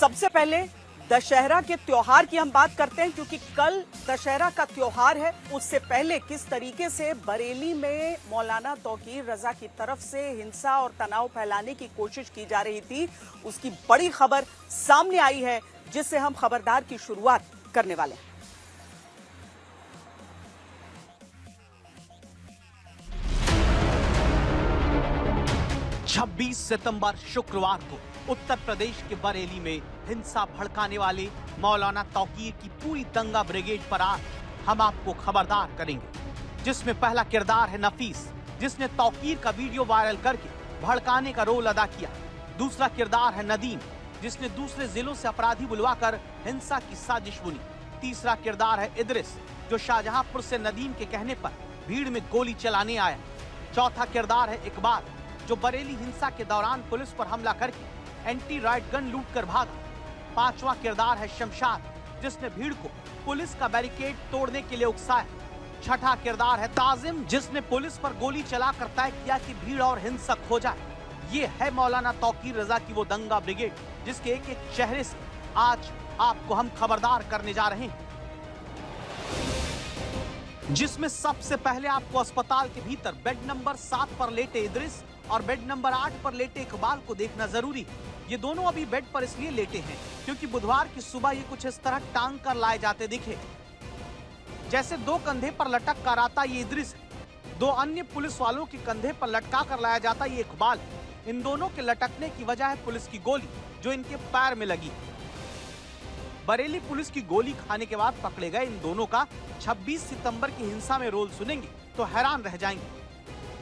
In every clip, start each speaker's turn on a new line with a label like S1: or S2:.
S1: सबसे पहले दशहरा के त्योहार की हम बात करते हैं, क्योंकि कल दशहरा का त्योहार है। उससे पहले किस तरीके से बरेली में मौलाना तौकीर रजा की तरफ से हिंसा और तनाव फैलाने की कोशिश की जा रही थी, उसकी बड़ी खबर सामने आई है, जिससे हम खबरदार की शुरुआत करने वाले हैं।
S2: छब्बीस सितंबर शुक्रवार को उत्तर प्रदेश के बरेली में हिंसा भड़काने वाले मौलाना तौकीर की पूरी दंगा ब्रिगेड पर आज हम आपको खबरदार करेंगे, जिसमें पहला किरदार है नफीस, जिसने तौकीर का वीडियो वायरल करके भड़काने का रोल अदा किया। दूसरा किरदार है नदीम, जिसने दूसरे जिलों से अपराधी बुलवाकर हिंसा की साजिश बुनी। तीसरा किरदार है इदरिस, जो शाहजहांपुर से नदीम के कहने पर भीड़ में गोली चलाने आया। चौथा किरदार है इकबाल, जो बरेली हिंसा के दौरान पुलिस पर हमला करके एंटी राइट गन लूट कर भागा। पांचवा किरदार है शमशाद, जिसने भीड़ को पुलिस का बैरिकेड तोड़ने के लिए उकसाया। छठा किरदार है ताजिम, जिसने पुलिस पर गोली चलाकर तय किया कि भीड़ और हिंसक हो जाए। ये है मौलाना तौकीर रजा की वो दंगा ब्रिगेड, जिसके एक एक चेहरे से आज आपको हम खबरदार करने जा रहे हैं, जिसमें सबसे पहले आपको अस्पताल के भीतर बेड नंबर 7 पर लेटे इदरिस और बेड नंबर 8 पर लेटे इकबाल को देखना जरूरी है। ये दोनों अभी बेड पर इसलिए लेटे हैं क्योंकि बुधवार की सुबह ये कुछ इस तरह टांग कर लाए जाते दिखे, जैसे दो कंधे पर लटक कर आता ये इदरिस है, दो अन्य पुलिस वालों के कंधे पर लटका कर लाया जाता ये इकबाल है। इन दोनों के लटकने की वजह है पुलिस की गोली, जो इनके पैर में लगी। बरेली पुलिस की गोली खाने के बाद पकड़े गए इन दोनों का 26 सितंबर की हिंसा में रोल सुनेंगे तो हैरान रह जाएंगे।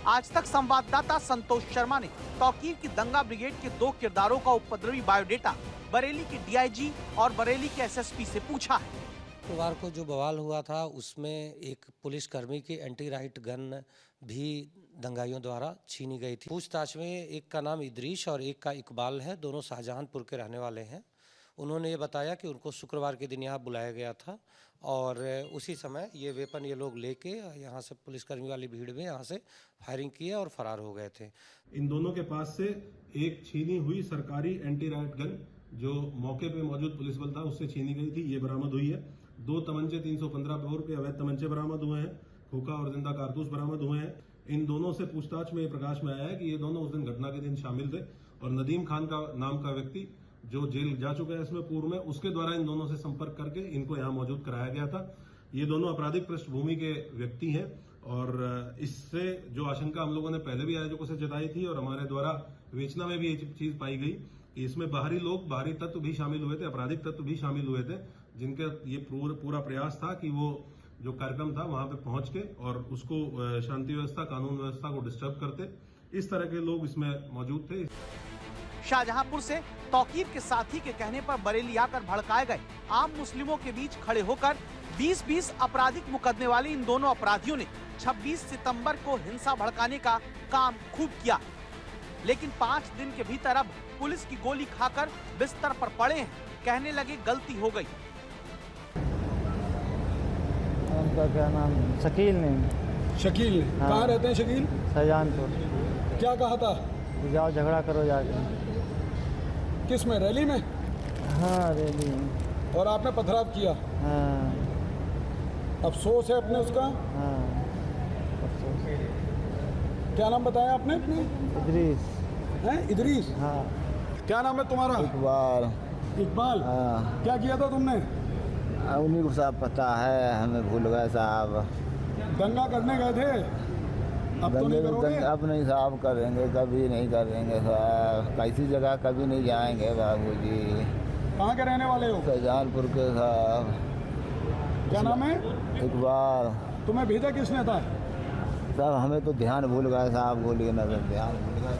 S2: आज तक संवाददाता संतोष शर्मा ने तौकीर की दंगा ब्रिगेड के दो किरदारों का उपद्रवी बायोडेटा बरेली के डीआईजी और बरेली के एसएसपी से पूछा है।
S3: शुक्रवार को जो बवाल हुआ था उसमें एक पुलिसकर्मी की एंटी राइट गन भी दंगाइयों द्वारा छीनी गई थी। पूछताछ में एक का नाम इदरीश और एक का इकबाल है, दोनों शाहजहांपुर के रहने वाले हैं। उन्होंने ये बताया कि उनको शुक्रवार के दिन यहाँ बुलाया गया था और उसी समय ये वेपन ये लोग लेके यहाँ से पुलिसकर्मी वाली भीड़ में यहाँ से फायरिंग किए और फरार हो गए थे।
S4: इन दोनों के पास से एक छीनी हुई सरकारी एंटी राइट गन जो मौके पे मौजूद पुलिस बल था उससे छीनी गई थी, ये बरामद हुई है। दो तमंचे 315 बोर के अवैध तमंचे बरामद हुए हैं, खोखा और जिंदा कारतूस बरामद हुए हैं। इन दोनों से पूछताछ में प्रकाश में आया है कि ये दोनों उस दिन घटना के दिन शामिल थे और नदीम खान का नाम का व्यक्ति जो जेल जा चुका है इसमें पूर्व में, उसके द्वारा इन दोनों से संपर्क करके इनको यहाँ मौजूद कराया गया था। ये दोनों आपराधिक पृष्ठभूमि के व्यक्ति हैं और इससे जो आशंका हम लोगों ने पहले भी आयोजकों से जताई थी और हमारे द्वारा विवेचना में भी ये चीज पाई गई कि इसमें बाहरी लोग, बाहरी तत्व भी शामिल हुए थे, आपराधिक तत्व भी शामिल हुए थे, जिनका ये पूरा प्रयास था कि वो जो कार्यक्रम था वहां पे पहुंच के और उसको शांति व्यवस्था, कानून व्यवस्था को डिस्टर्ब करते, इस तरह के लोग इसमें मौजूद थे।
S2: शाहजहांपुर से तौकीर के साथी के कहने पर बरेली आकर भड़काए गए आम मुस्लिमों के बीच खड़े होकर 20-20 आपराधिक मुकदमे वाले इन दोनों अपराधियों ने 26 सितंबर को हिंसा भड़काने का काम खूब किया, लेकिन 5 दिन के भीतर अब पुलिस की गोली खाकर बिस्तर पर पड़े हैं। कहने लगे गलती हो गई।
S5: उनका क्या नाम? शकील ने।
S6: शकील?
S5: हाँ।
S6: कहाँ रहते हैं शकील?
S5: शाहजहांपुर।
S6: क्या कहा था?
S5: जाओ झगड़ा करो जाके।
S6: किस में? रैली में?
S5: हाँ रैली में।
S6: और आपने पथराव किया?
S5: हाँ।
S6: अफसोस है अपने उसका?
S5: हाँ अफसोस।
S6: क्या नाम बताया आपने अपने?
S5: इदरीस।
S6: हैं? इदरीस?
S5: हाँ।
S6: क्या नाम है तुम्हारा?
S5: इकबाल।
S6: इकबाल?
S5: हाँ।
S6: क्या किया था तुमने?
S5: उन्हीं को सब पता है, हमें भूल गए साहब।
S6: दंगा करने गए थे? अब तो नहीं करोगे?
S5: अब नहीं साहब करेंगे, कभी नहीं करेंगे साहब, कैसी जगह कभी नहीं जाएंगे बाबूजी।
S6: कहाँ के रहने वाले हो?
S5: शाहजहांपुर के साहब।
S6: क्या नाम है?
S5: इकबाल।
S6: तुम्हें भेजा किसने था?
S5: साहब हमें तो ध्यान भूल गए साहब, बोलिए ना, ध्यान भूल गए।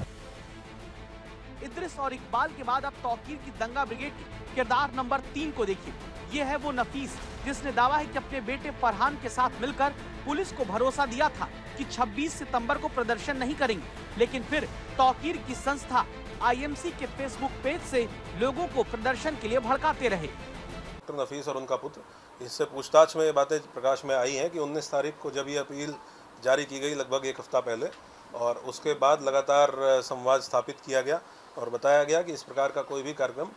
S2: इदरिस और इकबाल के बाद अब तौकीर की दंगा ब्रिगेड के किरदार नंबर 3 को देखिए। ये है वो नफीस, जिसने दावा है कि अपने बेटे फरहान के साथ मिलकर पुलिस को भरोसा दिया था कि 26 सितंबर को प्रदर्शन नहीं करेंगे, लेकिन फिर तौकीर की संस्था आईएमसी के फेसबुक पेज से लोगों को प्रदर्शन के लिए भड़काते रहे।
S4: नफीस और उनका पुत्र, इससे पूछताछ में ये बातें प्रकाश में आई हैं कि 19 तारीख को जब ये अपील जारी की गई लगभग एक हफ्ता पहले, और उसके बाद लगातार संवाद स्थापित किया गया और बताया गया कि इस प्रकार का कोई भी कार्यक्रम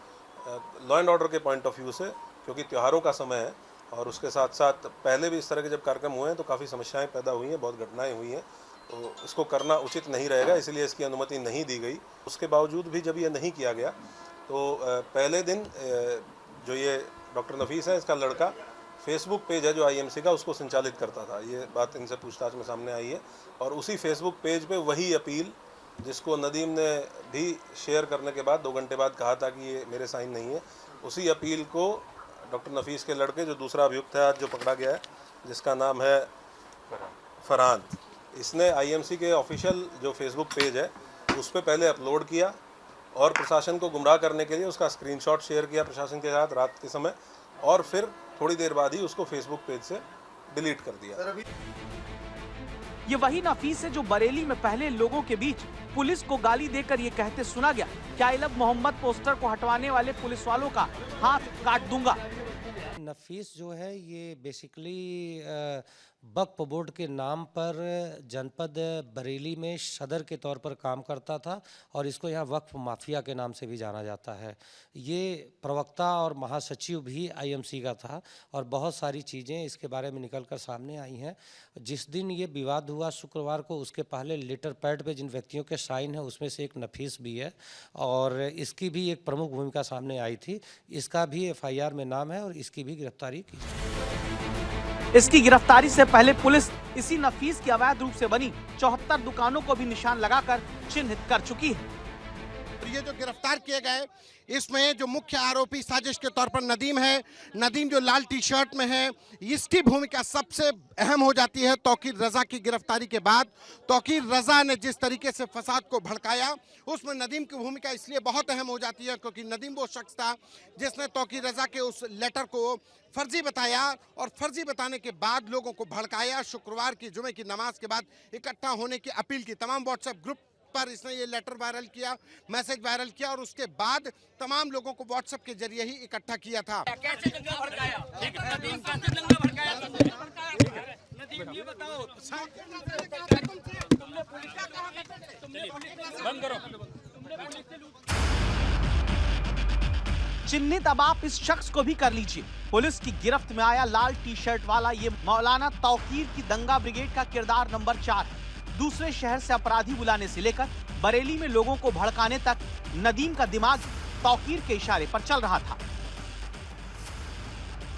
S4: लॉ एंड ऑर्डर के पॉइंट ऑफ व्यू से, क्योंकि त्योहारों का समय है और उसके साथ साथ पहले भी इस तरह के जब कार्यक्रम हुए हैं तो काफ़ी समस्याएं पैदा हुई हैं, बहुत घटनाएं हुई हैं, तो इसको करना उचित नहीं रहेगा, इसलिए इसकी अनुमति नहीं दी गई। उसके बावजूद भी जब ये नहीं किया गया तो पहले दिन जो ये डॉक्टर नफीस है, इसका लड़का फेसबुक पेज है जो आईएमसी का, उसको संचालित करता था। ये बात इनसे पूछताछ में सामने आई है और उसी फेसबुक पेज पे वही अपील जिसको नदीम ने भी शेयर करने के बाद 2 घंटे बाद कहा था कि ये मेरे साइन नहीं है, उसी अपील को डॉक्टर नफीस के लड़के जो दूसरा अभियुक्त है आज जो पकड़ा गया है, जिसका नाम है फरहान, इसने आईएमसी के ऑफिशियल जो फेसबुक पेज है उस पर पहले अपलोड किया और प्रशासन को गुमराह करने के लिए उसका स्क्रीनशॉट शेयर किया प्रशासन के साथ रात के समय, और फिर थोड़ी देर बाद ही उसको फेसबुक पेज से डिलीट कर दिया।
S2: ये वही नफीस है जो बरेली में पहले लोगों के बीच पुलिस को गाली देकर ये कहते सुना गया कि आई लव मोहम्मद पोस्टर को हटवाने वाले पुलिस वालों का हाथ काट दूंगा।
S3: नफीस जो है ये बेसिकली वक्फ बोर्ड के नाम पर जनपद बरेली में सदर के तौर पर काम करता था और इसको यहाँ वक्फ माफिया के नाम से भी जाना जाता है। ये प्रवक्ता और महासचिव भी आईएमसी का था और बहुत सारी चीज़ें इसके बारे में निकल कर सामने आई हैं। जिस दिन ये विवाद हुआ शुक्रवार को, उसके पहले लेटर पैड पे जिन व्यक्तियों के साइन है उसमें से एक नफीस भी है और इसकी भी एक प्रमुख भूमिका सामने आई थी। इसका भी एफआईआर में नाम है और इसकी भी गिरफ्तारी की।
S2: इसकी गिरफ्तारी से पहले पुलिस इसी नफीस की अवैध रूप से बनी 74 दुकानों को भी निशान लगाकर चिन्हित कर चुकी है।
S7: ये जो गिरफ्तार किए गए इसमें जो मुख्य आरोपी साजिश के तौर पर नदीम है, नदीम जो लाल टी शर्ट में है, इसकी भूमिका सबसे अहम हो जाती है तौकीर रजा की गिरफ्तारी के बाद। तौकीर रजा ने जिस तरीके से फसाद को भड़काया उसमें नदीम की भूमिका इसलिए बहुत अहम हो जाती है क्योंकि नदीम वो शख्स था जिसने तौकीर रजा के उस लेटर को फर्जी बताया और फर्जी बताने के बाद लोगों को भड़काया। शुक्रवार की जुमे की नमाज के बाद इकट्ठा होने की अपील की, तमाम व्हाट्सएप ग्रुप पर इसने ये लेटर वायरल किया, मैसेज वायरल किया और उसके बाद तमाम लोगों को व्हाट्सएप के जरिए ही इकट्ठा किया था।
S8: कैसे दंगा भड़काया? नदीम कैसे दंगा भड़काया? नदीम ये बताओ, तुमने पुलिस का कहा करते थे? तुमने बंद करो, तुमने पुलिस से लूट।
S2: चिन्हित अब आप इस शख्स को भी कर लीजिए। पुलिस की गिरफ्त में आया लाल टी शर्ट वाला ये मौलाना तौकीर की दंगा ब्रिगेड का किरदार नंबर 4 है। दूसरे शहर से अपराधी बुलाने से लेकर बरेली में लोगों को भड़काने तक नदीम का दिमाग तौकीर के इशारे पर चल रहा था।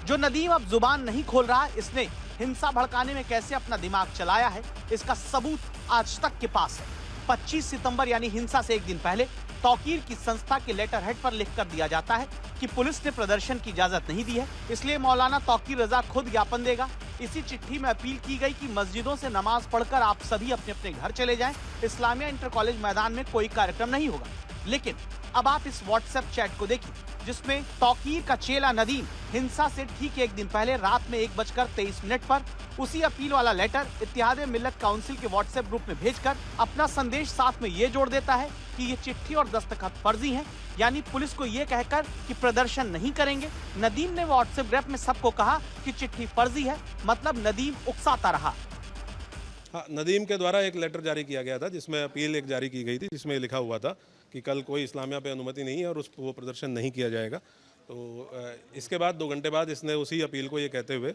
S2: जो नदीम अब जुबान नहीं खोल रहा, इसने हिंसा भड़काने में कैसे अपना दिमाग चलाया है, इसका सबूत आज तक के पास है। 25 सितंबर यानी हिंसा से एक दिन पहले तौकीर की संस्था के लेटर हेड पर लिख कर दिया जाता है कि पुलिस ने प्रदर्शन की इजाजत नहीं दी है, इसलिए मौलाना तौकीर रजा खुद ज्ञापन देगा। इसी चिट्ठी में अपील की गई कि मस्जिदों से नमाज पढ़कर आप सभी अपने अपने घर चले जाएं। इस्लामिया इंटर कॉलेज मैदान में कोई कार्यक्रम नहीं होगा। लेकिन अब आप इस व्हाट्सएप चैट को देखिए जिसमें तौकीर का चेला नदीम हिंसा से ठीक एक दिन पहले रात में 1:23 पर उसी अपील वाला लेटर इत्तेहाद मिल्लत काउंसिल के व्हाट्सएप ग्रुप में भेजकर अपना संदेश साथ में ये जोड़ देता है कि ये चिट्ठी और दस्तखत फर्जी हैं, यानी पुलिस को ये कहकर कि प्रदर्शन नहीं करेंगे। नदीम ने व्हाट्सएप ग्रुप में सबको कहा कि चिट्ठी फर्जी है, मतलब नदीम उकसाता रहा।
S4: हाँ, नदीम के द्वारा एक लेटर जारी किया गया था जिसमें अपील एक जारी की गई थी, जिसमें लिखा हुआ था कि कल कोई इस्लामिया पे अनुमति नहीं है और वो प्रदर्शन नहीं किया जाएगा। तो इसके बाद 2 घंटे बाद इसने उसी अपील को ये कहते हुए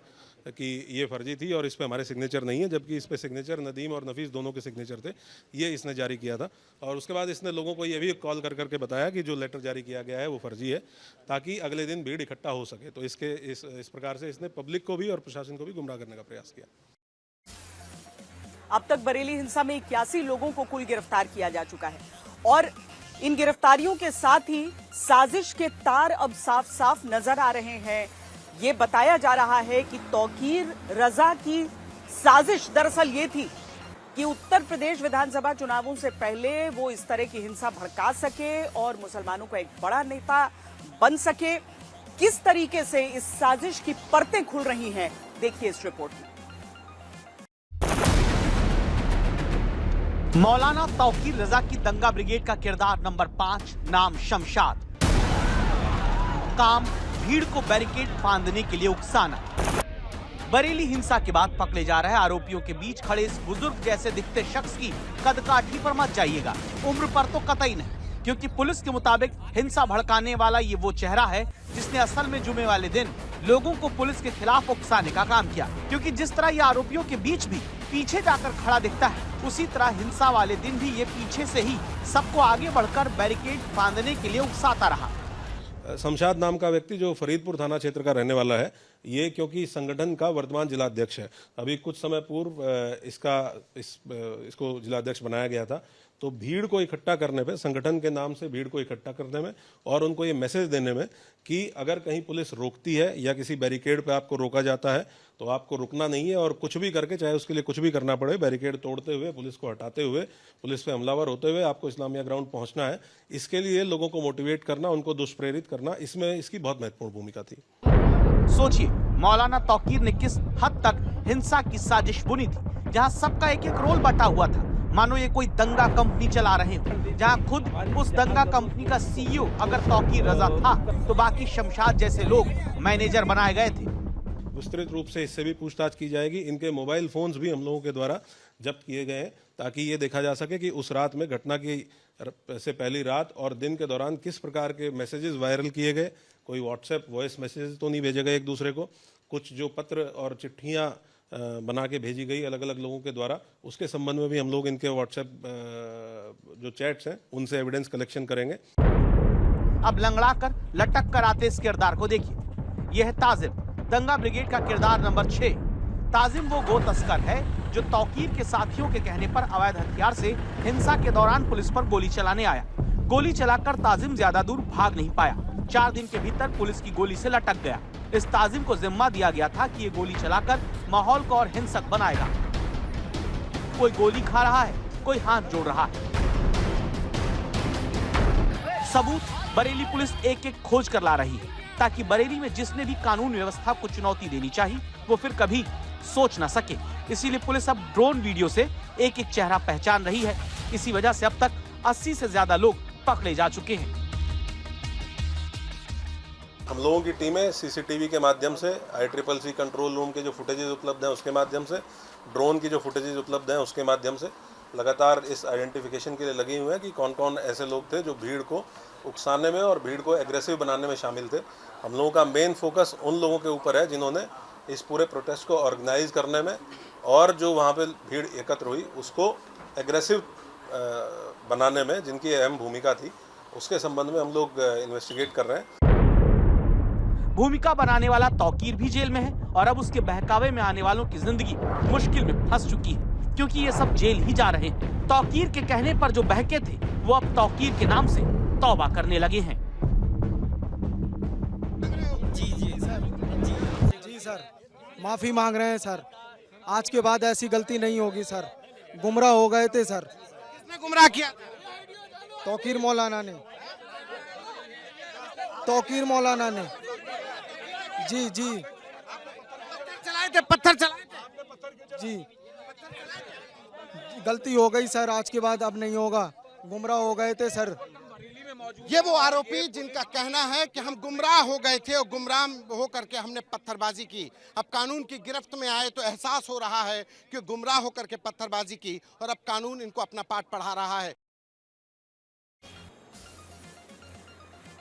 S4: कि ये फर्जी थी और इस पे हमारे सिग्नेचर नहीं है, जबकि इस पे सिग्नेचर नदीम और नफीस दोनों के सिग्नेचर थे, ये इसने जारी किया था। और उसके बाद इसने लोगों को ये भी कॉल कर करके बताया कि जो लेटर जारी किया गया है वो फर्जी है, ताकि अगले दिन भीड़ इकट्ठा हो सके। तो इस प्रकार से इसने पब्लिक को भी और प्रशासन को भी गुमराह करने का प्रयास किया।
S1: अब तक बरेली हिंसा में 81 लोगों को कुल गिरफ्तार किया जा चुका है और इन गिरफ्तारियों के साथ ही साजिश के तार अब साफ साफ नजर आ रहे हैं। ये बताया जा रहा है कि तौकीर रजा की साजिश दरअसल ये थी कि उत्तर प्रदेश विधानसभा चुनावों से पहले वो इस तरह की हिंसा भड़का सके और मुसलमानों का एक बड़ा नेता बन सके। किस तरीके से इस साजिश की परतें खुल रही हैं, देखिए इस रिपोर्ट में।
S2: मौलाना तौकीर रजा की दंगा ब्रिगेड का किरदार नंबर 5, नाम शमशाद। काम भीड़ को बैरिकेड फांदने के लिए उकसाना। बरेली हिंसा के बाद पकड़े जा रहे आरोपियों के बीच खड़े इस बुजुर्ग जैसे दिखते शख्स की कदकाठी पर मत जाइएगा, उम्र पर तो कतई नहीं, क्योंकि पुलिस के मुताबिक हिंसा भड़काने वाला ये वो चेहरा है जिसने असल में जुमे वाले दिन लोगों को पुलिस के खिलाफ उकसाने का काम किया। क्योंकि जिस तरह ये आरोपियों के बीच भी पीछे जाकर खड़ा दिखता है, उसी तरह हिंसा वाले दिन भी ये पीछे से ही सबको आगे बढ़कर बैरिकेड बांधने के लिए उकसाता रहा।
S4: शमशाद नाम का व्यक्ति जो फरीदपुर थाना क्षेत्र का रहने वाला है, ये क्योंकि संगठन का वर्तमान जिलाध्यक्ष है, अभी कुछ समय पूर्व इसको जिलाध्यक्ष बनाया गया था, तो भीड़ को इकट्ठा करने पे, संगठन के नाम से भीड़ को इकट्ठा करने में और उनको ये मैसेज देने में कि अगर कहीं पुलिस रोकती है या किसी बैरिकेड पे आपको रोका जाता है तो आपको रुकना नहीं है और कुछ भी करके, चाहे उसके लिए कुछ भी करना पड़े, बैरिकेड तोड़ते हुए, पुलिस को हटाते हुए, पुलिस पे हमलावर होते हुए आपको इस्लामिया ग्राउंड पहुंचना है। इसके लिए लोगों को मोटिवेट करना, उनको दुष्प्रेरित करना, इसमें इसकी बहुत महत्वपूर्ण भूमिका थी।
S2: सोचिए मौलाना तौकीर ने किस हद तक हिंसा की साजिश बुनी थी, जहां सबका एक एक रोल बटा हुआ था, मानो ये कोई दंगा कंपनी चला रहे हो, जहां खुद उस दंगा कंपनी का सीईओ अगर तौकीर रजा था तो बाकी शमशाद जैसे लोग मैनेजर बनाए गए थे।
S4: विस्तृत रूप से इससे भी पूछताछ की जाएगी। इनके मोबाइल फोन्स भी हम लोगों के द्वारा जब्त किए गए हैं ताकि ये देखा जा सके कि उस रात में, घटना की से पहली रात और दिन के दौरान किस प्रकार के मैसेजेस वायरल किए गए। कोई व्हाट्सएप वॉइस मैसेज तो नहीं भेजे गए एक दूसरे को, कुछ जो पत्र और चिट्ठियां बना के भेजी गई अलग अलग लोगों के द्वारा, उसके संबंध में भी हम लोग इनके व्हाट्सएप जो चैट्स हैं उनसे एविडेंस कलेक्शन करेंगे।
S2: अब लंगड़ा कर लटक कर आते इस किरदार को देखिए। यह है ताजिम, दंगा ब्रिगेड का किरदार नंबर 6। ताजिम वो गो तस्कर है जो तौकीर के साथियों के कहने पर अवैध हथियार से हिंसा के दौरान पुलिस पर गोली चलाने आया। गोली चलाकर ताजिम ज्यादा दूर भाग नहीं पाया, 4 दिन के भीतर पुलिस की गोली से लटक गया। इस ताजिम को जिम्मा दिया गया था कि ये गोली चलाकर माहौल को और हिंसक बनाएगा। कोई गोली खा रहा है, कोई हाथ जोड़ रहा है। सबूत बरेली पुलिस एक एक खोज कर ला रही है ताकि बरेली में जिसने भी कानून व्यवस्था को चुनौती देनी चाहिए वो फिर कभी सोच ना सके। इसीलिए पुलिस अब ड्रोन वीडियो से एक एक चेहरा पहचान रही है। इसी वजह से अब तक 80 से ज्यादा लोग पकड़े जा चुके हैं।
S4: हम लोगों की टीमें सीसीटीवी के माध्यम से, ICCC कंट्रोल रूम के जो फुटेजेस उपलब्ध हैं उसके माध्यम से, ड्रोन की जो फुटेजेस उपलब्ध हैं उसके माध्यम से लगातार इस आइडेंटिफिकेशन के लिए लगे हुए हैं कि कौन कौन ऐसे लोग थे जो भीड़ को उकसाने में और भीड़ को एग्रेसिव बनाने में शामिल थे। हम लोगों का मेन फोकस उन लोगों के ऊपर है जिन्होंने इस पूरे प्रोटेस्ट को ऑर्गेनाइज करने में और जो वहाँ पे भीड़ एकत्र हुई उसको एग्रेसिव बनाने में जिनकी अहम भूमिका थी, उसके संबंध में हम लोग इन्वेस्टिगेट कर रहे हैं।
S2: भूमिका बनाने वाला तौकीर भी जेल में है और अब उसके बहकावे में आने वालों की जिंदगी मुश्किल में फंस चुकी है क्योंकि ये सब जेल ही जा रहे हैं। तौकीर के कहने पर जो बहके थे वो अब तौकीर के नाम से तौबा करने लगे हैं।
S6: जी सर, माफी मांग रहे हैं सर, आज के बाद ऐसी गलती नहीं होगी सर। गुमराह हो गए थे सर।
S7: किसने गुमराह किया?
S6: तौकीर मौलाना ने, तौकीर मौलाना ने। जी जी
S7: चलाए थे, पत्थर चलाए थे।
S6: जी, गलती हो गई सर, आज के बाद अब नहीं होगा। गुमराह हो गए थे सर।
S7: ये वो आरोपी जिनका कहना है कि हम गुमराह हो गए थे और गुमराह हो करके हमने पत्थरबाजी की। अब कानून की गिरफ्त में आए तो एहसास हो रहा है कि गुमराह होकर के पत्थरबाजी की और अब कानून इनको अपना पाठ पढ़ा रहा है।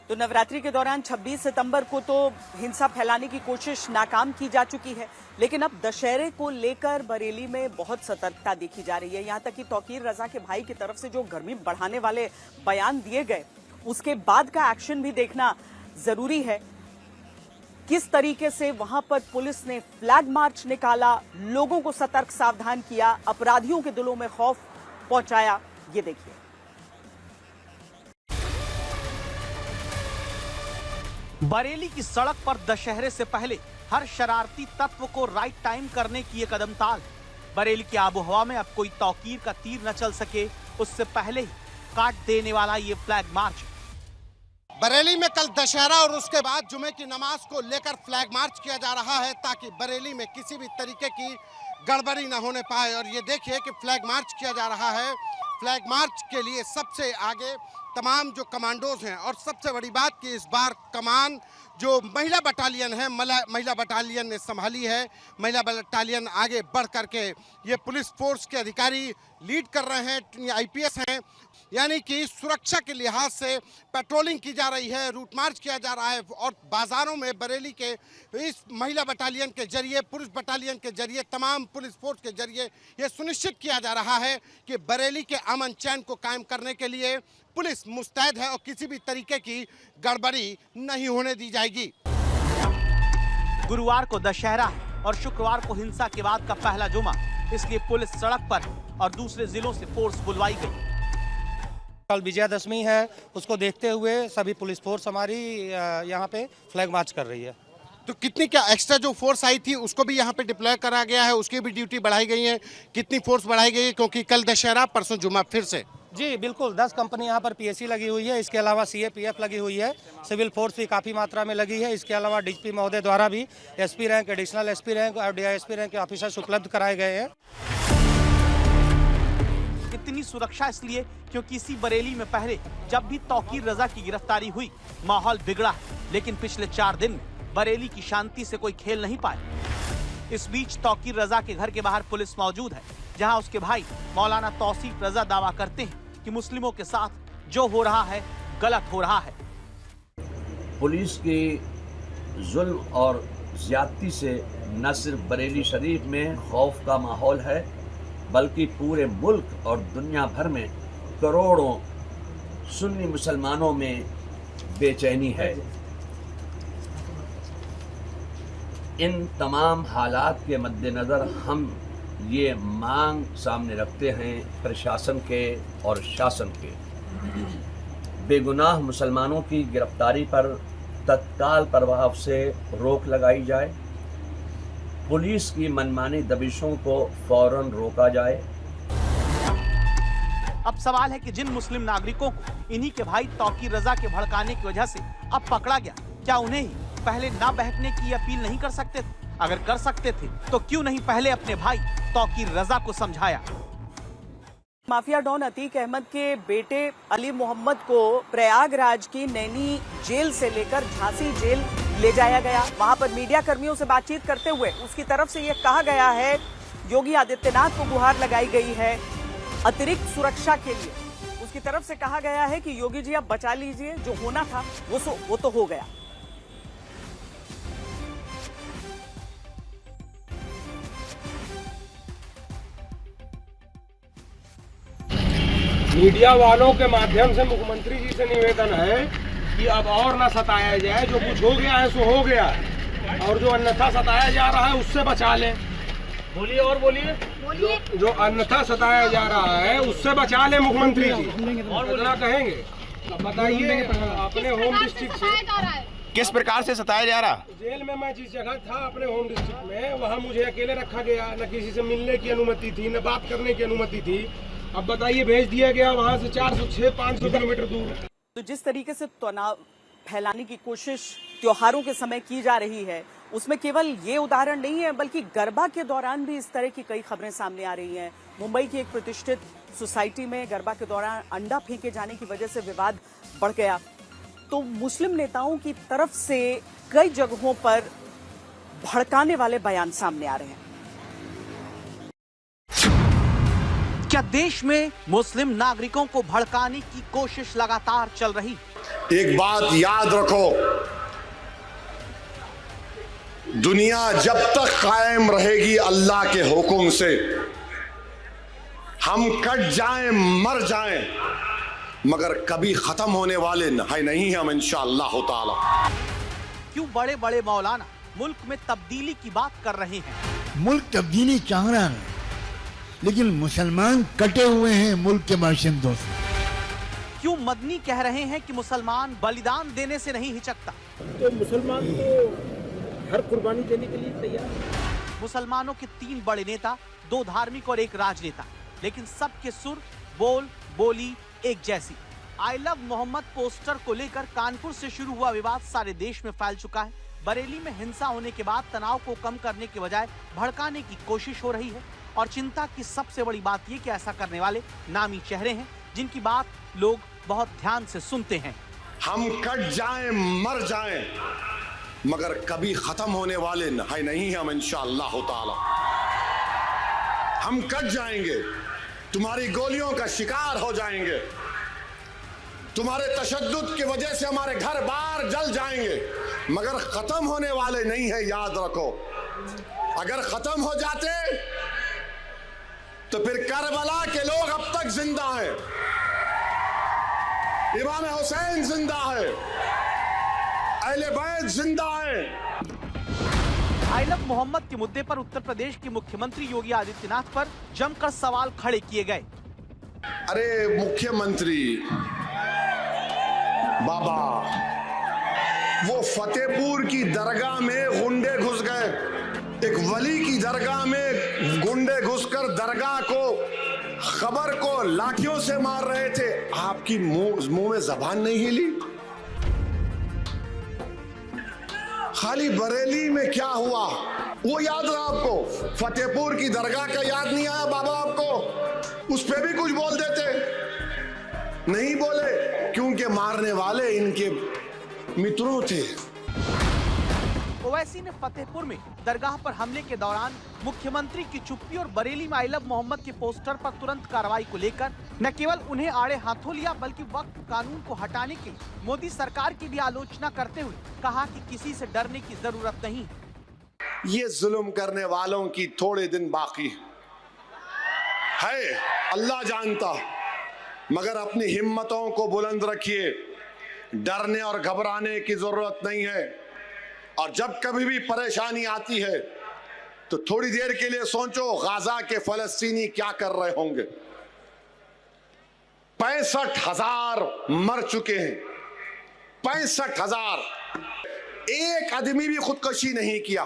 S1: तो नवरात्रि के दौरान 26 सितंबर को तो हिंसा फैलाने की कोशिश नाकाम की जा चुकी है, लेकिन अब दशहरे को लेकर बरेली में बहुत सतर्कता देखी जा रही है। यहां तक कि तौकीर रजा के भाई की तरफ से जो गर्मी बढ़ाने वाले बयान दिए गए, उसके बाद का एक्शन भी देखना जरूरी है। किस तरीके से वहां पर पुलिस ने फ्लैग मार्च निकाला, लोगों को सतर्क सावधान किया, अपराधियों के दिलों में खौफ पहुंचाया, ये देखिए।
S2: बरेली की सड़क पर दशहरे से पहले हर शरारती तत्व को राइट टाइम करने की ये कदम ताल। बरेली की आबोहवा में अब कोई तौकीर का तीर न चल सके, उससे पहले ही काट देने वाला ये फ्लैग मार्च।
S7: बरेली में कल दशहरा और उसके बाद जुमे की नमाज को लेकर फ्लैग मार्च किया जा रहा है ताकि बरेली में किसी भी तरीके की गड़बड़ी न होने पाए। और ये देखिए कि फ्लैग मार्च किया जा रहा है। फ्लैग मार्च के लिए सबसे आगे तमाम जो कमांडोज हैं और सबसे बड़ी बात कि इस बार कमान जो महिला बटालियन है, महिला बटालियन ने संभाली है। महिला बटालियन आगे बढ़ करके ये पुलिस फोर्स के अधिकारी लीड कर रहे हैं, आईपीएस हैं, यानी कि सुरक्षा के लिहाज से पेट्रोलिंग की जा रही है, रूट मार्च किया जा रहा है और बाजारों में बरेली के इस महिला बटालियन के जरिए, पुरुष बटालियन के जरिए, तमाम पुलिस फोर्स के जरिए ये सुनिश्चित किया जा रहा है कि बरेली के अमन चैन को कायम करने के लिए पुलिस मुस्तैद है और किसी भी तरीके की गड़बड़ी नहीं होने दी जाएगी।
S2: गुरुवार को दशहरा है और शुक्रवार को हिंसा के बाद का पहला जुमा, इसलिए पुलिस सड़क पर और दूसरे जिलों से फोर्स बुलवाई गई।
S3: कल विजयादशमी है, उसको देखते हुए सभी पुलिस फोर्स हमारी यहाँ पे फ्लैग मार्च कर रही है।
S7: तो कितनी क्या एक्स्ट्रा जो फोर्स आई थी उसको भी यहाँ पे डिप्लॉय करा गया है, उसकी भी ड्यूटी बढ़ाई गई है? कितनी फोर्स बढ़ाई गई है क्योंकि कल दशहरा, परसों जुमा फिर से?
S3: जी बिल्कुल, 10 कंपनी यहाँ पर पीएससी लगी हुई है, इसके अलावा सीएपीएफ लगी हुई है, सिविल फोर्स भी काफ़ी मात्रा में लगी है। इसके अलावा डीजीपी महोदय द्वारा भी SP rank, additional SP rank और डीआईएसपी रैंक के ऑफिसर्स उपलब्ध कराए गए हैं।
S2: इतनी सुरक्षा इसलिए क्योंकि इसी बरेली में पहले जब भी तौकीर रजा की गिरफ्तारी हुई माहौल बिगड़ा, लेकिन पिछले 4 दिन में बरेली की शांति से कोई खेल नहीं पाए। इस बीच तौकीर रजा के घर के बाहर पुलिस मौजूद है, जहां उसके भाई मौलाना तौसीफ रजा दावा करते हैं कि मुस्लिमों के साथ जो हो रहा है गलत हो रहा है।
S9: पुलिस के जुल्म और ज्यादती से न सिर्फ बरेली शरीफ में खौफ का माहौल है, बल्कि पूरे मुल्क और दुनिया भर में करोड़ों सुन्नी मुसलमानों में बेचैनी है। इन तमाम हालात के मद्देनज़र हम ये मांग सामने रखते हैं प्रशासन के और शासन के, बेगुनाह मुसलमानों की गिरफ्तारी पर तत्काल प्रभाव से रोक लगाई जाए, पुलिस की मनमानी दबिशों को फौरन रोका जाए।
S2: अब सवाल है कि जिन मुस्लिम नागरिकों को इन्हीं के भाई तौकीर रजा के भड़काने की वजह से अब पकड़ा गया, क्या उन्हें ही पहले ना बहकने की अपील नहीं कर सकते थे? अगर कर सकते थे तो क्यों नहीं पहले अपने भाई तौकीर रजा को समझाया?
S1: माफिया डॉन अतीक अहमद के बेटे अली मोहम्मद को प्रयागराज की नैनी जेल से लेकर झांसी जेल ले जाया गया। वहां पर मीडिया कर्मियों से बातचीत करते हुए उसकी तरफ से यह कहा गया है, योगी आदित्यनाथ को गुहार लगाई गई है अतिरिक्त सुरक्षा के लिए। उसकी तरफ से कहा गया है कि योगी जी आप बचा लीजिए, जो होना था वो तो हो गया।
S10: मीडिया वालों के माध्यम से मुख्यमंत्री जी से निवेदन है कि अब और न सताया जाए, जो कुछ हो गया है सो हो गया है, और जो अन्यथा सताया जा रहा है उससे बचा लें। बोलिए और बोलिए। जो अन्यथा सताया जा रहा है उससे बचा लें मुख्यमंत्री जी, और इतना कहेंगे। अब बताइए अपने होम डिस्ट्रिक्ट से
S11: किस प्रकार से सताया जा रहा?
S10: जेल में मैं जिस जगह था अपने होम डिस्ट्रिक्ट में, वहाँ मुझे अकेले रखा गया, न किसी से मिलने की अनुमति थी, न बात करने की अनुमति थी। अब बताइए भेज दिया गया वहाँ से 400-500 किलोमीटर दूर।
S1: तो जिस तरीके से तनाव फैलाने की कोशिश त्योहारों के समय की जा रही है, उसमें केवल ये उदाहरण नहीं है, बल्कि गरबा के दौरान भी इस तरह की कई खबरें सामने आ रही हैं। मुंबई की एक प्रतिष्ठित सोसाइटी में गरबा के दौरान अंडा फेंके जाने की वजह से विवाद बढ़ गया। तो मुस्लिम नेताओं की तरफ से कई जगहों पर भड़काने वाले बयान सामने आ रहे हैं।
S2: क्या देश में मुस्लिम नागरिकों को भड़काने की कोशिश लगातार चल रही?
S12: एक बात याद रखो, दुनिया जब तक कायम रहेगी अल्लाह के हुक्म से, हम कट जाएं मर जाएं, मगर कभी खत्म होने वाले नहीं हम इंशाअल्लाह ताला।
S2: क्यों बड़े बड़े मौलाना मुल्क में तब्दीली की बात कर रहे हैं?
S13: मुल्क तब्दीली चाह रहा है, लेकिन मुसलमान कटे हुए हैं मुल्क के बाशिंदों से।
S2: क्यों मदनी कह रहे हैं कि मुसलमान बलिदान देने से नहीं हिचकता?
S10: तो मुसलमान तो हर कुर्बानी देने के लिए तैयार है।
S2: मुसलमानों के 3 बड़े नेता, 2 धार्मिक और 1 राजनेता, लेकिन सबके सुर बोल बोली एक जैसी। आई लव मोहम्मद पोस्टर को लेकर कानपुर से शुरू हुआ विवाद सारे देश में फैल चुका है। बरेली में हिंसा होने के बाद तनाव को कम करने के बजाय भड़काने की कोशिश हो रही है, और चिंता की सबसे बड़ी बात ये कि ऐसा करने वाले नामी चेहरे हैं, जिनकी बात लोग बहुत ध्यान से सुनते हैं।
S12: हम कट जाएं मर जाएं, मगर कभी खत्म होने वाले नहीं हम इंशाअल्लाह ताला। हम कट जाएंगे, तुम्हारी गोलियों का शिकार हो जाएंगे, तुम्हारे तशद्दुद की वजह से हमारे घर बार जल जाएंगे, मगर खत्म होने वाले नहीं है, याद रखो। अगर खत्म हो जाते तो फिर करबला के लोग अब तक जिंदा हैं, इमाम हुसैन जिंदा है, अहले बैत जिंदा है।
S2: आई लव मोहम्मद के मुद्दे पर उत्तर प्रदेश के मुख्यमंत्री योगी आदित्यनाथ पर जमकर सवाल खड़े किए गए।
S12: अरे मुख्यमंत्री बाबा, वो फतेहपुर की दरगाह में गुंडे घुस गए, एक वली की दरगाह में गुंडे घुसकर दरगाह को, खबर को लाठियों से मार रहे थे, आपकी मुंह में जबान नहीं हिली? खाली बरेली में क्या हुआ वो याद रहा आपको? फतेहपुर की दरगाह का याद नहीं आया बाबा आपको? उस पे भी कुछ बोल देते, नहीं बोले क्योंकि मारने वाले इनके मित्रों थे।
S2: ओवैसी ने फतेहपुर में दरगाह पर हमले के दौरान मुख्यमंत्री की चुप्पी और बरेली में आई लव मोहम्मद के पोस्टर पर तुरंत कार्रवाई को लेकर न केवल उन्हें आड़े हाथों लिया, बल्कि वक्फ कानून को हटाने के मोदी सरकार की भी आलोचना करते हुए कहा कि किसी से डरने की जरूरत नहीं।
S12: ये जुल्म करने वालों की थोड़े दिन बाकी है, अल्लाह जानता, मगर अपनी हिम्मतों को बुलंद रखिए, डरने और घबराने की जरूरत नहीं है। और जब कभी भी परेशानी आती है तो थोड़ी देर के लिए सोचो गाजा के फलस्तीनी क्या कर रहे होंगे। 65,000 मर चुके हैं, 65,000। एक आदमी भी खुदकुशी नहीं किया,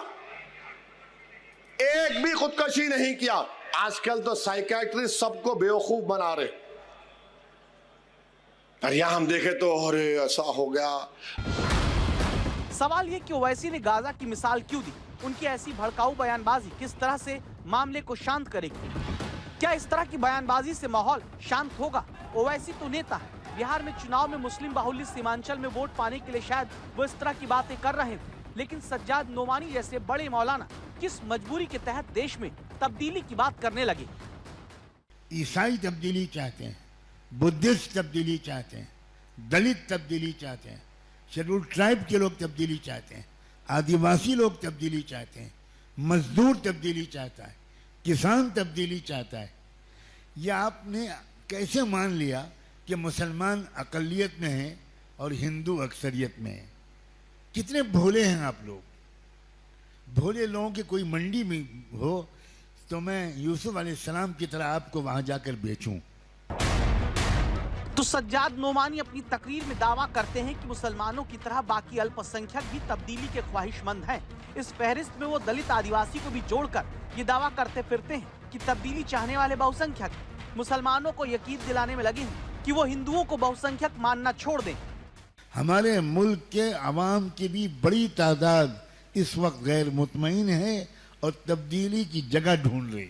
S12: एक भी खुदकुशी नहीं किया। आजकल तो साइकियाट्रिस्ट सबको बेवकूफ बना रहे, और यहां हम देखे तो अरे ऐसा हो गया।
S2: सवाल ये कि ओवैसी ने गाजा की मिसाल क्यों दी? उनकी ऐसी भड़काऊ बयानबाजी किस तरह से मामले को शांत करेगी? क्या इस तरह की बयानबाजी से माहौल शांत होगा? ओवैसी तो नेता है, बिहार में चुनाव में मुस्लिम बाहुल्य सीमांचल में वोट पाने के लिए शायद वो इस तरह की बातें कर रहे थे, लेकिन सज्जाद नोमानी जैसे बड़े मौलाना किस मजबूरी के तहत देश में तब्दीली की बात करने लगे?
S13: ईसाई तब्दीली चाहते हैं, बुद्धिस्ट तब्दीली चाहते हैं, दलित तब्दीली चाहते हैं, शेड्यूल ट्राइब के लोग तब्दीली चाहते हैं, आदिवासी लोग तब्दीली चाहते हैं, मजदूर तब्दीली चाहता है, किसान तब्दीली चाहता है। यह आपने कैसे मान लिया कि मुसलमान अकलियत में हैं और हिंदू अक्सरियत में हैं? कितने भोले हैं आप लोग। भोले लोगों की कोई मंडी में हो तो मैं यूसुफ अलैहिस्सलाम की तरह आपको वहां जाकर बेचूं।
S2: तो सज्जाद नोमानी अपनी तकरीर में दावा करते हैं कि मुसलमानों की तरह बाकी अल्पसंख्यक भी तब्दीली के ख्वाहिशमंद हैं। इस फहरिस्त में वो दलित आदिवासी को भी जोड़कर ये दावा करते फिरते हैं कि तब्दीली चाहने वाले बहुसंख्यक मुसलमानों को यकीन दिलाने में लगे हैं कि वो हिंदुओं को बहुसंख्यक मानना छोड़ दें।
S13: हमारे मुल्क के अवाम की भी बड़ी तादाद इस वक्त गैर मुतमईन है और तब्दीली की जगह ढूंढ रही,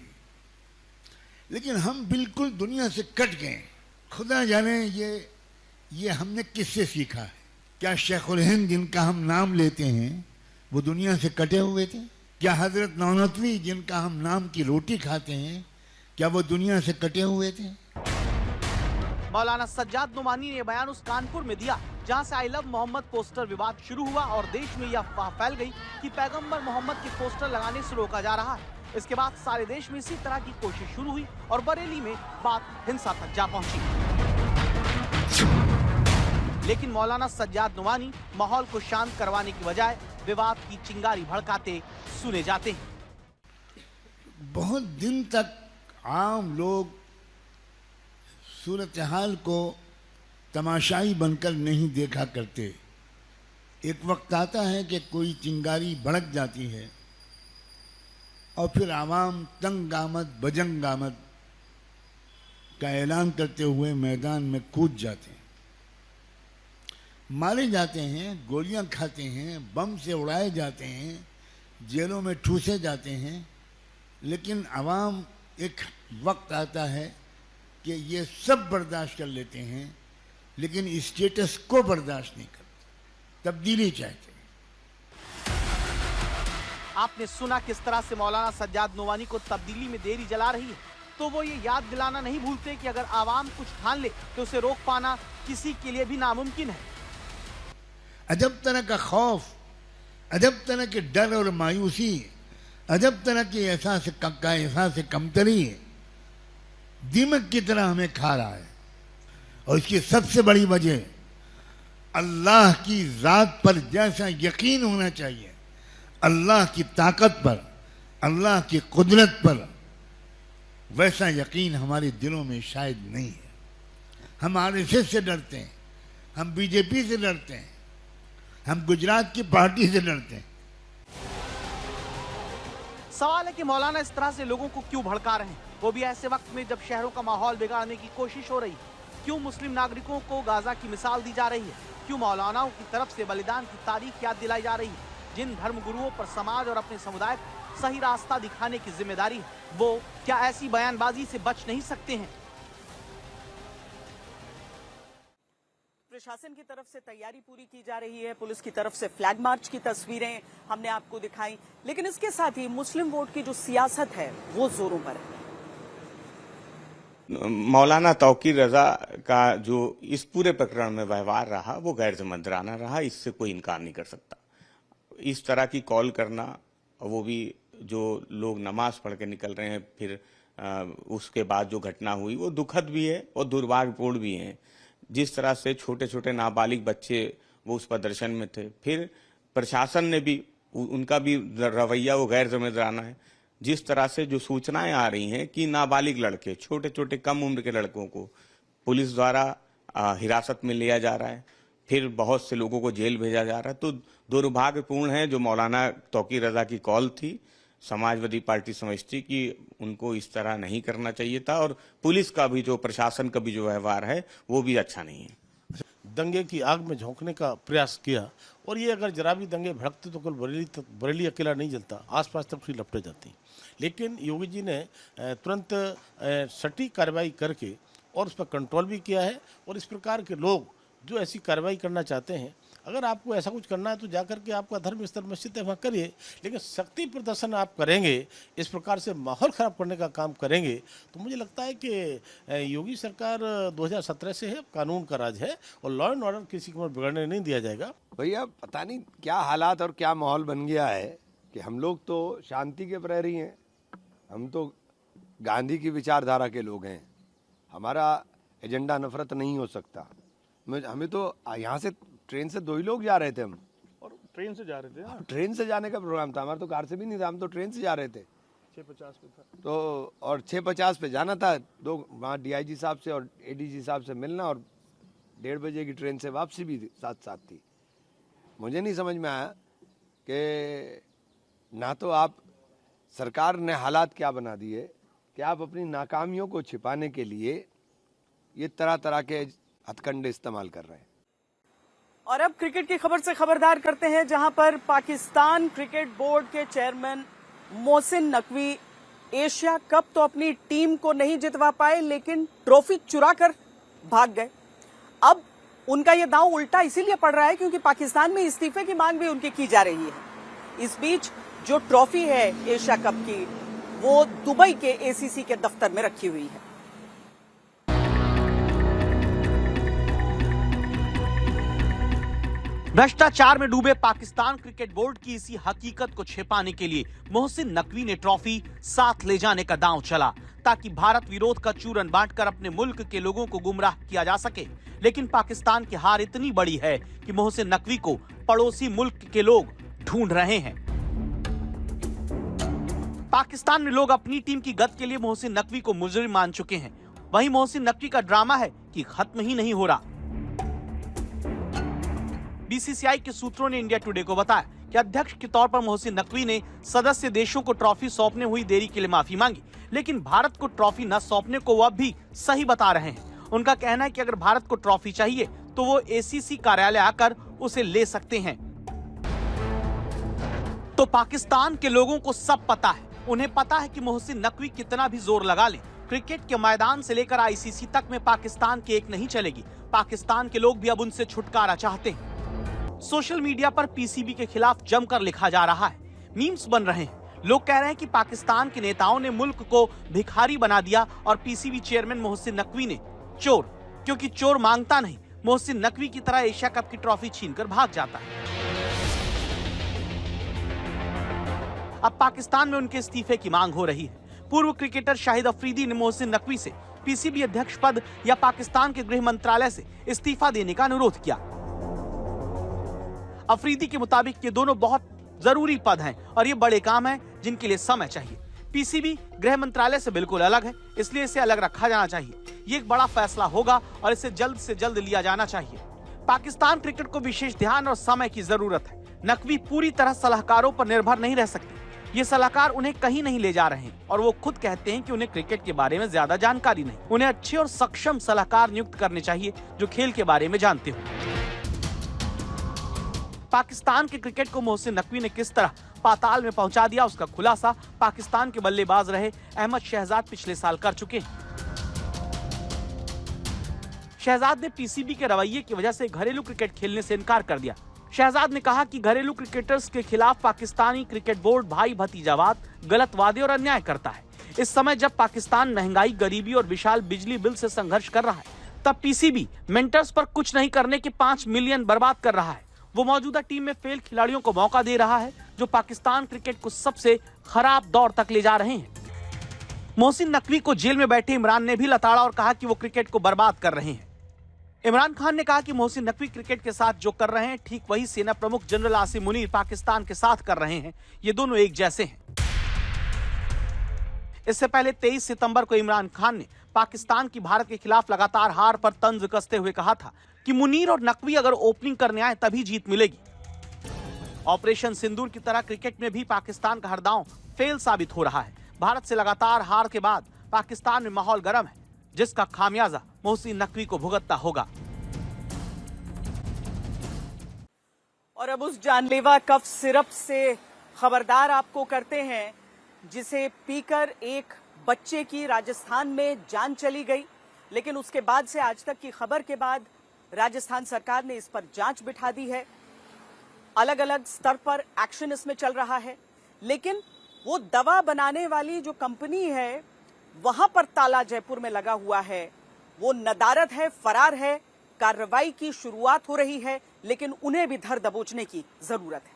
S13: लेकिन हम बिल्कुल दुनिया से कट गए। खुदा जाने ये हमने किससे सीखा है? क्या शेखुल हिंद जिनका हम नाम लेते हैं वो दुनिया से कटे हुए थे? क्या हजरत नौनतवी जिनका हम नाम की रोटी खाते हैं क्या वो दुनिया से कटे हुए थे?
S2: मौलाना सज्जाद नोमानी ने बयान उस कानपुर में दिया जहां से आई लव मोहम्मद पोस्टर विवाद शुरू हुआ और देश में यह अफवाह फैल गई कि पैगंबर मोहम्मद के पोस्टर लगाने से रोका जा रहा है। इसके बाद सारे देश में इसी तरह की कोशिश शुरू हुई और बरेली में बात हिंसा तक जा पहुंची। लेकिन मौलाना सज्जाद नोमानी माहौल को शांत करवाने की बजाय विवाद की चिंगारी भड़काते सुने जाते हैं।
S13: बहुत दिन तक आम लोग सूरत हाल को तमाशाई बनकर नहीं देखा करते। एक वक्त आता है कि कोई चिंगारी भड़क जाती है और फिर आवाम तंग आमद बजंग आमद का ऐलान करते हुए मैदान में कूद जाते हैं, मारे जाते हैं, गोलियां खाते हैं, बम से उड़ाए जाते हैं, जेलों में ठूसे जाते हैं। लेकिन आवाम एक वक्त आता है कि ये सब बर्दाश्त कर लेते हैं, लेकिन स्टेटस को बर्दाश्त नहीं करते, तब्दीली चाहते हैं।
S2: आपने सुना किस तरह से मौलाना सज्जाद नोमानी को तब्दीली में देरी जला रही है, तो वो ये याद दिलाना नहीं भूलते कि अगर आवाम कुछ ठान ले तो उसे रोक पाना किसी के लिए भी नामुमकिन है।
S13: अजब तरह का खौफ, अजब तरह के डर और मायूसी, अजब तरह की एहसास कमतरी दीमक की तरह हमें खा रहा है। और इसकी सबसे बड़ी वजह अल्लाह की जात पर जैसा यकीन होना चाहिए, अल्लाह की ताकत पर, अल्लाह की कुदरत पर, वैसा यकीन हमारे दिलों में शायद नहीं है। हम आरएसएस से डरते हैं, हम बीजेपी से डरते हैं, हम गुजरात की पार्टी से डरते हैं।
S2: सवाल है कि मौलाना इस तरह से लोगों को क्यों भड़का रहे हैं, वो भी ऐसे वक्त में जब शहरों का माहौल बिगाड़ने की कोशिश हो रही है। क्यों मुस्लिम नागरिकों को गाजा की मिसाल दी जा रही है, क्यों मौलानाओं की तरफ से बलिदान की तारीख याद दिलाई जा रही है। जिन धर्मगुरुओं पर समाज और अपने समुदाय को सही रास्ता दिखाने की जिम्मेदारी है, वो क्या ऐसी बयानबाजी से बच नहीं सकते हैं?
S1: प्रशासन की तरफ से तैयारी पूरी की जा रही है, पुलिस की तरफ से फ्लैग मार्च की तस्वीरें हमने आपको दिखाई, लेकिन इसके साथ ही मुस्लिम वोट की जो सियासत है वो जोरों पर है।
S11: मौलाना तौकीर रजा का जो इस पूरे प्रकरण में व्यवहार रहा वो गैर जिम्मेदाराना रहा, इससे कोई इनकार नहीं कर सकता। इस तरह की कॉल करना, वो भी जो लोग नमाज पढ़ के निकल रहे हैं, फिर उसके बाद जो घटना हुई वो दुखद भी है और दुर्भाग्यपूर्ण भी है। जिस तरह से छोटे छोटे नाबालिग बच्चे वो उस प्रदर्शन में थे, फिर प्रशासन ने भी उनका भी रवैया वो गैर जिम्मेदाराना है। जिस तरह से जो सूचनाएं आ रही हैं कि नाबालिग लड़के, छोटे छोटे कम उम्र के लड़कों को पुलिस द्वारा हिरासत में लिया जा रहा है, फिर बहुत से लोगों को जेल भेजा जा रहा है, तो दुर्भाग्यपूर्ण है। जो मौलाना तौकीर रजा की कॉल थी, समाजवादी पार्टी समझती कि उनको इस तरह नहीं करना चाहिए था, और पुलिस का भी जो प्रशासन का भी जो व्यवहार है वो भी अच्छा नहीं है।
S10: दंगे की आग में झोंकने का प्रयास किया, और ये अगर जरा भी दंगे भड़कते तो कल बरेली अकेला नहीं जलता, आसपास तक भी लपटे जाती। लेकिन योगी जी ने तुरंत सटीक कार्रवाई करके और उस पर कंट्रोल भी किया है। और इस प्रकार के लोग जो ऐसी कार्रवाई करना चाहते हैं, अगर आपको ऐसा कुछ करना है तो जाकर के आपका धर्म स्थल मस्जिद है वहाँ करिए, लेकिन शक्ति प्रदर्शन आप करेंगे, इस प्रकार से माहौल ख़राब करने का काम करेंगे, तो मुझे लगता है कि योगी सरकार 2017 से है, कानून का राज है और लॉ एंड ऑर्डर किसी को बिगड़ने नहीं दिया जाएगा।
S14: भैया पता नहीं क्या हालात और क्या माहौल बन गया है कि हम लोग तो शांति के प्रहरी हैं, हम तो गांधी की विचारधारा के लोग हैं, हमारा एजेंडा नफरत नहीं हो सकता। हमें तो यहाँ से ट्रेन से 2 ही लोग जा रहे थे, हम
S10: और ट्रेन से जा रहे थे।
S14: ट्रेन से जाने का प्रोग्राम था हमारा, तो कार से भी नहीं था, हम तो ट्रेन से जा रहे थे।
S10: 6:50 पे था
S14: तो, और 6:50 पे जाना था, वहाँ DIG साहब से और ADG साहब से मिलना, और 1:30 बजे की ट्रेन से वापसी भी साथ साथ थी। मुझे नहीं समझ में आया कि ना तो आप सरकार ने हालात क्या बना दिए कि आप अपनी नाकामियों को छिपाने के लिए ये तरह तरह के हथकंडे इस्तेमाल कर रहे हैं।
S1: और अब क्रिकेट की खबर से खबरदार करते हैं, जहां पर पाकिस्तान क्रिकेट बोर्ड के chairman Mohsin Naqvi Asia cup तो अपनी टीम को नहीं जितवा पाए, लेकिन ट्रॉफी चुरा कर भाग गए। अब उनका यह दांव उल्टा इसीलिए पड़ रहा है क्योंकि पाकिस्तान में इस्तीफे की मांग भी उनकी की जा रही है। इस बीच जो ट्रॉफी है एशिया कप की, वो दुबई के ACC के दफ्तर में रखी हुई है।
S2: भ्रष्टाचार में डूबे पाकिस्तान क्रिकेट बोर्ड की इसी हकीकत को छिपाने के लिए मोहसिन नकवी ने ट्रॉफी साथ ले जाने का दांव चला, ताकि भारत विरोध का चूरन बांटकर अपने मुल्क के लोगों को गुमराह किया जा सके। लेकिन पाकिस्तान की हार इतनी बड़ी है कि मोहसिन नकवी को पड़ोसी मुल्क के लोग ढूंढ रहे हैं। पाकिस्तान में लोग अपनी टीम की गत के लिए मोहसिन नकवी को मुजरिम मान चुके हैं। वहीं मोहसिन नकवी का ड्रामा है कि खत्म ही नहीं हो रहा। BCCI के सूत्रों ने इंडिया टुडे को बताया कि अध्यक्ष के तौर पर मोहसिन नकवी ने सदस्य देशों को ट्रॉफी सौंपने हुई देरी के लिए माफी मांगी, लेकिन भारत को ट्रॉफी न सौंपने को वह भी सही बता रहे हैं। उनका कहना है कि अगर भारत को ट्रॉफी चाहिए तो वो ACC कार्यालय आकर उसे ले सकते हैं। तो पाकिस्तान के लोगों को सब पता है, उन्हें पता है कि मोहसिन नकवी कितना भी जोर लगा ले, क्रिकेट के मैदान से लेकर ICC तक में पाकिस्तान की एक नहीं चलेगी। पाकिस्तान के लोग भी अब उनसे छुटकारा चाहते हैं। सोशल मीडिया पर PCB के खिलाफ जमकर लिखा जा रहा है। मीम्स बन रहे हैं। लोग कह रहे हैं कि पाकिस्तान के नेताओं ने मुल्क को भिखारी बना दिया और पीसीबी चेयरमैन मोहसिन नकवी ने चोर, क्योंकि चोर मांगता नहीं, मोहसिन नकवी की तरह एशिया कप की ट्रॉफी छीनकर भाग जाता है। अब पाकिस्तान में उनके इस्तीफे की मांग हो रही है। पूर्व क्रिकेटर शाहिद अफरीदी ने मोहसिन नकवी से पीसीबी अध्यक्ष पद या पाकिस्तान के गृह मंत्रालय से इस्तीफा देने का अनुरोध किया। अफरीदी के मुताबिक ये दोनों बहुत जरूरी पद हैं और ये बड़े काम हैं जिनके लिए समय चाहिए। पीसीबी गृह मंत्रालय से बिल्कुल अलग है, इसलिए इसे अलग रखा जाना चाहिए। ये एक बड़ा फैसला होगा और इसे जल्द से जल्द लिया जाना चाहिए। पाकिस्तान क्रिकेट को विशेष ध्यान और समय की जरूरत है। नकवी पूरी तरह सलाहकारों पर निर्भर नहीं रह सकते। ये सलाहकार उन्हें कहीं नहीं ले जा रहे हैं और वो खुद कहते हैं कि उन्हें क्रिकेट के बारे में ज्यादा जानकारी नहीं। उन्हें अच्छे और सक्षम सलाहकार नियुक्त करने चाहिए जो खेल के बारे में जानते हो। पाकिस्तान के क्रिकेट को मोहसिन नकवी ने किस तरह पाताल में पहुंचा दिया, उसका खुलासा पाकिस्तान के बल्लेबाज रहे अहमद शहजाद पिछले साल कर चुके हैं। शहजाद ने पीसीबी के रवैये की वजह से घरेलू क्रिकेट खेलने से इनकार कर दिया। शहजाद ने कहा कि घरेलू क्रिकेटर्स के खिलाफ पाकिस्तानी क्रिकेट बोर्ड भाई भतीजावाद, गलत वादे और अन्याय करता है। इस समय जब पाकिस्तान महंगाई, गरीबी और विशाल बिजली बिल से संघर्ष कर रहा है, तब पीसीबी मेंटर्स पर कुछ नहीं करने के 5 मिलियन बर्बाद कर रहा है। वो मौजूदा टीम में फेल खिलाड़ियों को मौका दे रहा है जो पाकिस्तान क्रिकेट को सबसे खराब दौर तक ले जा रहे हैं। मोहसिन नकवी को जेल में बैठे इमरान ने भी लताड़ा और कहा कि वो क्रिकेट को बर्बाद कर रहे हैं। इमरान खान ने कहा कि मोहसिन नकवी क्रिकेट के साथ जो कर रहे हैं, ठीक वही सेना प्रमुख जनरल आसिम मुनीर पाकिस्तान के साथ कर रहे हैं। ये दोनों एक जैसे हैं। इससे पहले 23 सितंबर को इमरान खान ने पाकिस्तान की भारत के खिलाफ लगातार हार पर तंज कसते हुए कहा था कि मुनीर और नकवी अगर ओपनिंग करने आए तभी जीत मिलेगी। ऑपरेशन सिंदूर की तरह क्रिकेट में भी पाकिस्तान का हर दांव फेल साबित हो रहा है। भारत से लगातार हार के बाद पाकिस्तान में माहौल गर्म है, जिसका खामियाजा मोहसिन नकवी को भुगतना होगा।
S1: और अब उस जानलेवा कफ सिरप से खबरदार आपको करते हैं जिसे पीकर एक बच्चे की राजस्थान में जान चली गई। लेकिन उसके बाद से आज तक की खबर के बाद राजस्थान सरकार ने इस पर जांच बिठा दी है। अलग अलग स्तर पर एक्शन इसमें चल रहा है। लेकिन वो दवा बनाने वाली जो कंपनी है वहां पर ताला जयपुर में लगा हुआ है। वो नदारद है, फरार है। कार्रवाई की शुरुआत हो रही है, लेकिन उन्हें भी धर दबोचने की जरूरत है।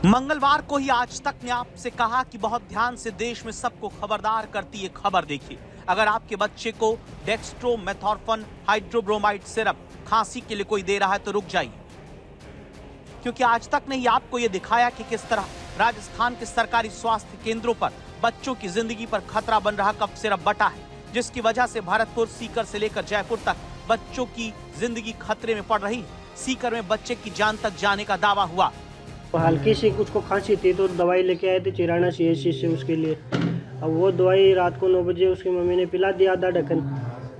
S2: मंगलवार को ही आज तक ने आपसे कहा कि बहुत ध्यान से देश में सबको खबरदार करती है खबर देखिए। अगर आपके बच्चे को डेक्स्ट्रोमेथॉर्फन हाइड्रोब्रोमाइड सिरप खांसी के लिए कोई दे रहा है तो रुक जाइए, क्योंकि आज तक ने ही आपको यह दिखाया कि किस तरह राजस्थान के सरकारी स्वास्थ्य केंद्रों पर बच्चों की जिंदगी पर खतरा बन रहा कफ सिरप बटा है, जिसकी वजह से भरतपुर, सीकर से लेकर जयपुर तक बच्चों की जिंदगी खतरे में पड़ रही है। सीकर में बच्चे की जान तक जाने का दावा हुआ।
S15: हल्की सी कुछ को खांसी थी तो दवाई लेके आए थे चिराना CHC से उसके लिए। अब वो दवाई रात को 9 बजे उसकी मम्मी ने पिला दिया आधा ढक्कन।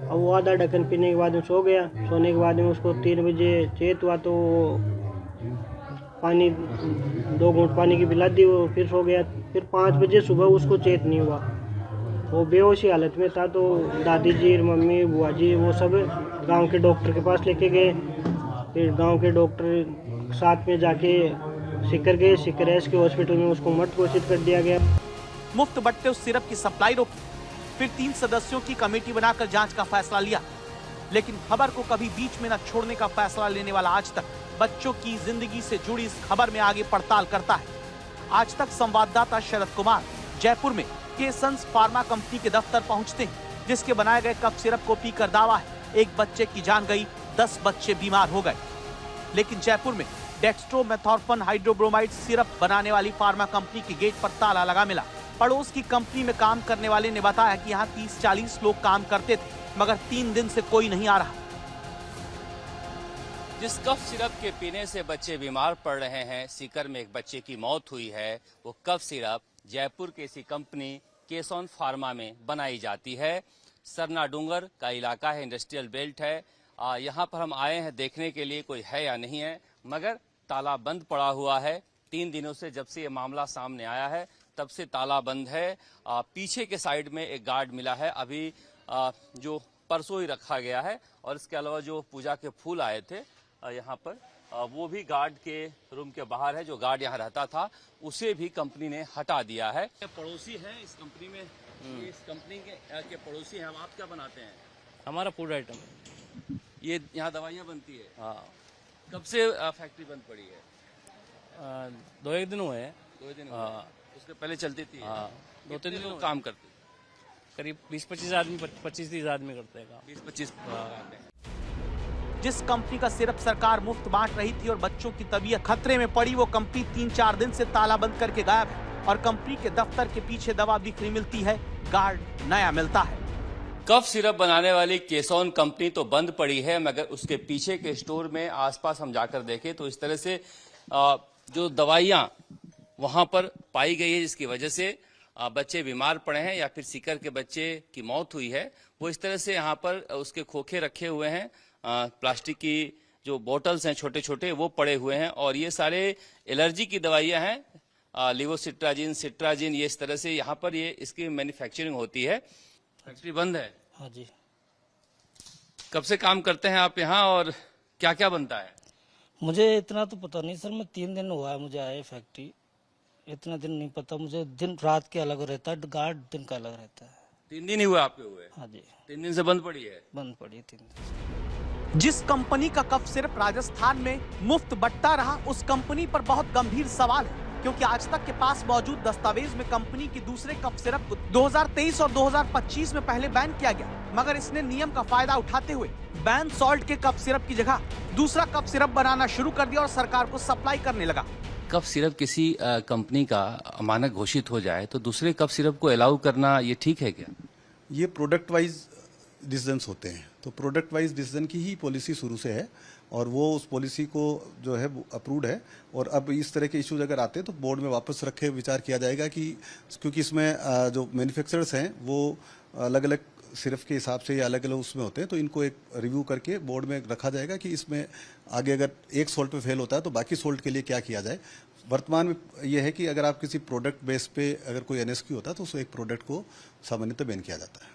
S15: अब वो आधा ढक्कन पीने के बाद में सो गया। सोने के बाद में उसको 3 बजे चेत हुआ तो पानी 2 घूंट पानी की पिला दी, वो फिर सो गया। फिर 5 बजे सुबह उसको चेत नहीं हुआ, वो बेहोशी हालत में था। तो दादी जी, मम्मी, बुआ जी वो सब गांव के डॉक्टर के पास लेके गए। फिर गांव के डॉक्टर साथ में जाके सीकर गए। सीकर एस के हॉस्पिटल में उसको मृत घोषित कर दिया गया।
S2: मुफ्त बट्टे उस सिरप की सप्लाई रोकी। फिर 3 सदस्यों की कमेटी बनाकर जांच का फैसला लिया। लेकिन खबर को कभी बीच में न छोड़ने का फैसला लेने वाला आज तक बच्चों की जिंदगी से जुड़ी इस खबर में आगे पड़ताल करता है। आज तक संवाददाता शरद कुमार जयपुर में केसंस फार्मा कंपनी के दफ्तर पहुंचते हैं, जिसके बनाए गए कफ सिरप को पीकर दावा है 1 बच्चे की जान गई, 10 बच्चे बीमार हो गए। लेकिन जयपुर में डेक्स्ट्रोमेथॉर्फन हाइड्रोब्रोमाइड सिरप बनाने वाली फार्मा कंपनी के गेट पर ताला लगा मिला। पड़ोस की कंपनी में काम करने वाले ने बताया कि यहाँ 30-40 लोग काम करते थे, मगर 3 दिन से कोई नहीं आ रहा।
S16: जिस कफ सिरप के पीने से बच्चे बीमार पड़ रहे हैं, सीकर में एक बच्चे की मौत हुई है, वो कफ सिरप जयपुर की इसी कंपनी केसॉन फार्मा में बनाई जाती है। सरना डूंगर का इलाका है, इंडस्ट्रियल बेल्ट है। यहाँ पर हम आए हैं देखने के लिए कोई है या नहीं है, मगर ताला बंद पड़ा हुआ है। 3 दिनों से जब से ये मामला सामने आया है तब से ताला बंद है। पीछे के साइड में एक गार्ड मिला है अभी, जो परसों ही रखा गया है। और इसके अलावा जो पूजा के फूल आए थे यहाँ पर वो भी गार्ड के रूम के बाहर है। जो गार्ड यहाँ रहता था उसे भी कंपनी ने हटा दिया है। पड़ोसी हैं इस कंपनी में, इस कंपनी के पड़ोसी हैं। आप क्या बनाते हैं?
S17: हमारा फूड आइटम।
S16: ये यहाँ दवाइयाँ बनती है?
S17: हाँ।
S16: कब से फैक्ट्री बंद पड़ी है?
S17: 2-1 दिन हुए हैं।
S16: 2 दिन हुए। उसके पहले चलती थी?
S17: हाँ,
S16: 2-3 दिन काम करती?
S17: करीब 20-25 आदमी, 25-30 आदमी करते हैं काम।
S16: 20-25।
S2: जिस कंपनी का सिर्फ सरकार मुफ्त बांट रही थी और बच्चों की तबीयत खतरे में पड़ी, वो कंपनी 3-4 दिन से ताला बंद करके गायब है और कंपनी के दफ्तर के पीछे दवा बिखरी मिलती है, गार्ड नया मिलता है।
S16: कफ सिरप बनाने वाली केसॉन कंपनी तो बंद पड़ी है, मगर उसके पीछे के स्टोर में आसपास हम जाकर देखें तो इस तरह से जो दवाइयां वहां पर पाई गई है, जिसकी वजह से बच्चे बीमार पड़े हैं या फिर सीकर के बच्चे की मौत हुई है, वो इस तरह से यहाँ पर उसके खोखे रखे हुए हैं। प्लास्टिक की जो बोतल्स हैं छोटे छोटे वो पड़े हुए हैं और ये सारे एलर्जी की दवाइयां हैं। लिवोसिट्राजिन, सिट्राजिन, ये इस तरह से यहाँ पर ये इसकी मैन्युफैक्चरिंग होती है। फैक्ट्री बंद है?
S17: हाँ जी।
S16: कब से काम करते हैं आप यहाँ और क्या क्या बनता है?
S17: मुझे इतना तो पता नहीं सर, मैं 3 दिन हुआ है मुझे आए फैक्ट्री, इतना दिन नहीं पता मुझे। दिन रात के अलग रहता है, गार्ड दिन का अलग रहता है।
S16: 3 दिन ही हुए आपके हुए?
S17: हाँ जी।
S16: 3 दिन से बंद पड़ी है?
S17: बंद पड़ी है 3 दिन।
S2: जिस कंपनी का कफ सिर्फ राजस्थान में मुफ्त बंटता रहा, उस कंपनी पर बहुत गंभीर सवाल है, क्योंकि आज तक के पास मौजूद दस्तावेज में कंपनी की दूसरे कफ सिरप को 2023 और 2025 में पहले बैन किया गया, मगर इसने नियम का फायदा उठाते हुए बैन सॉल्ट के कफ सिरप की जगह दूसरा कफ सिरप बनाना शुरू कर दिया और सरकार को सप्लाई करने लगा।
S16: कफ सिरप किसी कंपनी का मानक घोषित हो जाए तो दूसरे कफ सिरप को अलाउ करना ये ठीक है क्या?
S18: ये प्रोडक्ट वाइज डिसीजंस होते हैं, तो प्रोडक्ट वाइज डिसीजन की ही पॉलिसी शुरू से है और वो उस पॉलिसी को जो है अप्रूव्ड है। और अब इस तरह के इश्यूज अगर आते हैं तो बोर्ड में वापस रखे विचार किया जाएगा कि क्योंकि इसमें जो मैन्युफैक्चरर्स हैं वो अलग अलग सिर्फ के हिसाब से या अलग अलग उसमें होते हैं, तो इनको एक रिव्यू करके बोर्ड में रखा जाएगा कि इसमें आगे अगर एक सोल्ट पे फेल होता है तो बाकी सोल्ट के लिए क्या किया जाए। वर्तमान में यह है कि अगर आप किसी प्रोडक्ट बेस पे अगर कोई NSQ होता है तो उस एक प्रोडक्ट को सामान्यतः बैन किया जाता है।